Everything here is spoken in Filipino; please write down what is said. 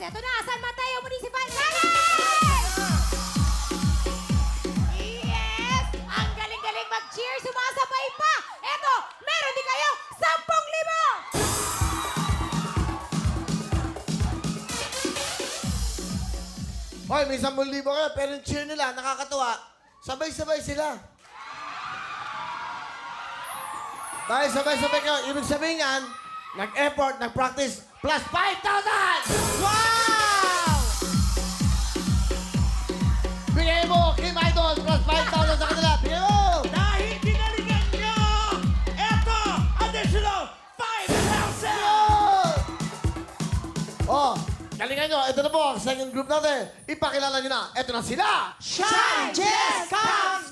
eto na, San Mateo Municipal Rally! Yes! Ang galing-galing mag-cheer, sumasabay pa! Eto, meron din kayo 10,000! Hoy, may 10,000 kayo, pero yung cheer nila, nakakatuwa. Sabay-sabay sila. Dahil sabay-sabay kayo, ibig sabihin yan, nag-effort, nag-practice, plus 5,000! Wow! Bigay mo, Kim Idol, plus 5,000 sa kanila. Bigay mo! Dahil ginalingan nyo, eto, additional 5,000! Oh, galingan nyo. Ito na po ang second group natin. Ipakilala nyo na. Ito na sila. Shine, Jess, comes,